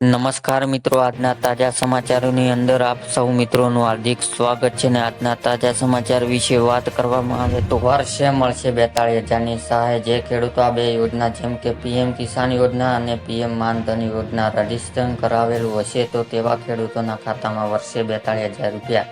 નમસ્કાર મિત્રો, આજના તાજા સમાચારોની અંદર આપ સૌ મિત્રોનું હાર્દિક સ્વાગત છે. ને આજના તાજા સમાચાર વિશે વાત કરવામાં આવે તો વર્ષે મળશે 42,000ની સહાય. જે ખેડૂતો આ બે યોજના જેમ કે પીએમ કિસાન યોજના અને પીએમ માનધન યોજના રજીસ્ટ્રેશન કરાવેલું હશે તો તેવા ખેડૂતોના ખાતામાં વર્ષે 42,000 રૂપિયા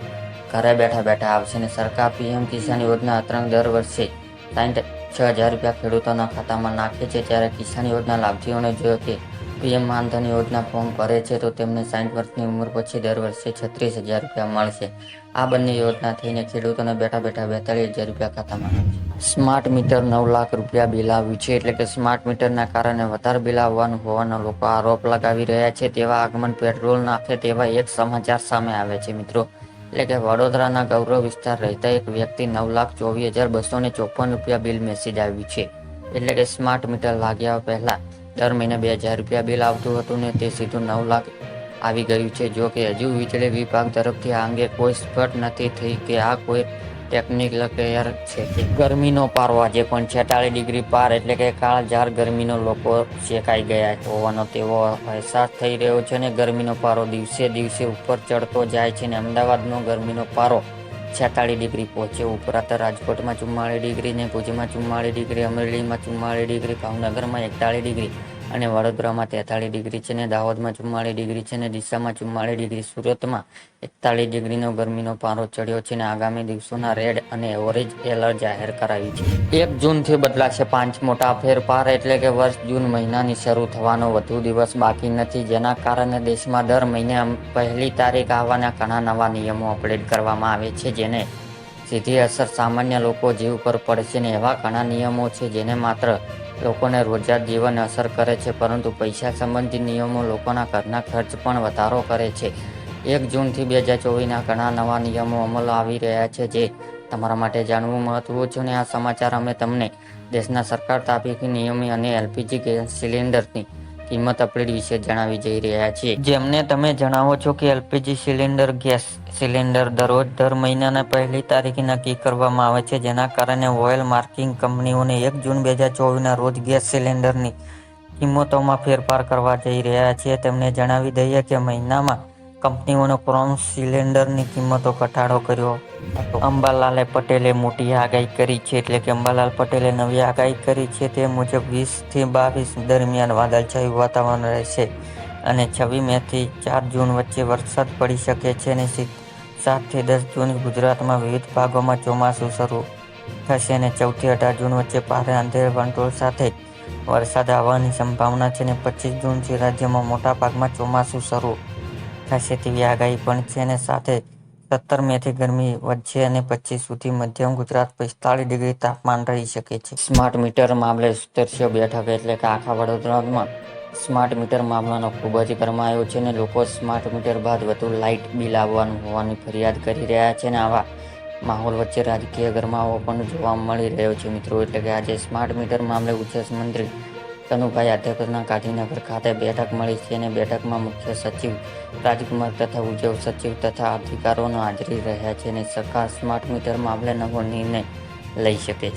ઘરે બેઠા બેઠા આવશે. ને સરકાર પીએમ કિસાન યોજના અંતર્ગત દર વર્ષે 66,000 રૂપિયા ખેડૂતોના ખાતામાં નાખે છે. ત્યારે કિસાન યોજના લાભાર્થીઓને જો કે પીએમ માનધન યોજના ફોર્મ ભરે છે તો તેમને 60 વર્ષની ઉંમર પછી દર વર્ષે 36,000 રૂપિયા મળશે. આ બંને યોજના થઈને ખેડૂતોને બેઠા બેઠા 42,000 રૂપિયા ખાતામાં સ્માર્ટ મીટર 9 લાખ રૂપિયા બિલ આવ્યું છે. એટલે કે સ્માર્ટ મીટરના કારણે વધારે બિલ આવવાનું હોવાના લોકો આરોપ લગાવી રહ્યા છે. તેવા આગમન પેટ્રોલ નાખે તેવા એક સમાચાર સામે આવે છે મિત્રો. એટલે કે વડોદરાના ગૌરવ વિસ્તાર રહેતા એક વ્યક્તિ 9,24,254 રૂપિયા બિલ મેસેજ આવ્યું છે. એટલે કે સ્માર્ટ મીટર લાગ્યા પહેલા દર મહિને 2,000 રૂપિયા બિલ આવતું હતું ને તે સીધું 9 લાખ આવી ગયું છે. જો કે હજુ વીજળી વિભાગ તરફથી આ અંગે કોઈ સ્પષ્ટ નથી થઈ કે આ કોઈ ટેકનિકલ એરર છે કે ગરમીનો પારો આજે પણ 46 ડિગ્રી પાર એટલે કે કાળઝાળ ગરમીનો લોકો શેકાઈ ગયા હોવાનો તેવો અહેસાસ થઈ રહ્યો છે. ને ગરમીનો પારો દિવસે દિવસે ઉપર ચડતો જાય છે. ને અમદાવાદનો ગરમીનો પારો 46 ડિગ્રી પહોંચ્યો. ઉપરાંત રાજકોટમાં 44 ડિગ્રી, ને ભુજમાં 44 ડિગ્રી, અમરેલીમાં 44 ડિગ્રી, ભાવનગરમાં 41 ડિગ્રી અને વડોદરામાં 43 ડિગ્રી છે. ને દાહોદમાં 44 ડિગ્રી છે. ને ડીસામાં 44 ડિગ્રી, સુરતમાં 41 ડિગ્રીનો ગરમીનો પારો ચડ્યો છે. ને આગામી દિવસોના રેડ અને ઓરેન્જ એલર્ટ જાહેર કરાયું છે. 1 જૂનથી બદલાશે 5 મોટા ફેરફાર. એટલે કે વર્ષ જૂન મહિનાની શરૂ થવાનો વધુ દિવસ બાકી નથી, જેના કારણે દેશમાં દર મહિને પહેલી તારીખ આવવાના ઘણા નવા નિયમો અપડેટ કરવામાં આવે છે, જેને સીધી અસર સામાન્ય લોકો જીવ પર પડશે. ને એવા ઘણા નિયમો છે જેને માત્ર લોકોને રોજિંદા જીવન અસર કરે છે, પરંતુ પૈસા સંબંધિત નિયમો લોકોના ઘરના ખર્ચ પણ વધારો કરે છે. 1 જૂનથી 2024ના ઘણા નવા નિયમો અમલ આવી રહ્યા છે, જે તમારા માટે જાણવું મહત્વનું છે. અને આ સમાચાર અમે તમને દેશના સરકાર તાબેથી નિયમો અને એલપીજી ગેસ સિલિન્ડરની કિંમત અપડેટ વિશે જણાવી જઈ રહ્યા છીએ. જેમને તમે જણાવો છો કે એલપીજી સિલિન્ડર ગેસ સિલિન્ડર દરરોજ દર મહિનાના પહેલી તારીખે નક્કી કરવામાં આવે છે, જેના કારણે ઓઇલ માર્કેટિંગ કંપનીઓને 1 જૂન 2024ના રોજ ગેસ સિલિન્ડરની કિંમતોમાં ફેરફાર કરવા જઈ રહ્યા છે. તેમને જણાવી દઈએ કે મહિનામાં કંપનીઓને ક્રોમ સિલિન્ડરની કિંમતો ઘટાડો કર્યો હતો. અંબાલાલ પટેલે મોટી આગાહી કરી છે. એટલે કે અંબાલાલ પટેલે નવી આગાહી કરી છે. તે મુજબ 20 થી 22 દરમિયાન વાદળછાયું વાતાવરણ રહેશે અને 26 મેથી 4 જૂન વચ્ચે વરસાદ પડી શકે છે. અને 7 થી 10 જૂન ગુજરાતમાં વિવિધ ભાગોમાં ચોમાસું શરૂ થશે અને 14 થી 18 જૂન વચ્ચે ભારે આંધળી વંટોળ સાથે વરસાદ આવવાની સંભાવના છે. અને 25 જૂનથી રાજ્યમાં મોટા ભાગમાં ચોમાસું શરૂ થશે તેવી આગાહી પણ છે. અને સાથે 17 મેથી ગરમી વધશે અને 25 સુધી મધ્યમ ગુજરાત 45 ડિગ્રી તાપમાન રહી શકે છે. સ્માર્ટ મીટર મામલે સુતરફેણ બેઠક. એટલે કે આખા વડોદરામાં સ્માર્ટ મીટર મામલાનો ખૂબ જ ગરમાયો છે. અને લોકો સ્માર્ટ મીટર બાદ વધુ લાઇટ બિલ આવવાનું હોવાની ફરિયાદ કરી રહ્યા છે. અને આવા માહોલ વચ્ચે રાજકીય ગરમાવો પણ જોવા મળી રહ્યો છે મિત્રો. એટલે કે આજે સ્માર્ટ મીટર મામલે ઉચ્ચ મંત્રી કનુભાઈ અધ્યક્ષના ગાંધીનગર ખાતે બેઠક મળી છે. અને બેઠકમાં મુખ્ય સચિવ રાજકુમાર તથા ઉદ્યોગ સચિવ તથા અધિકારીઓ હાજરી રહ્યા છે. અને સરકાર સ્માર્ટ મીટર મામલે નવો નિર્ણય લઈ શકે છે.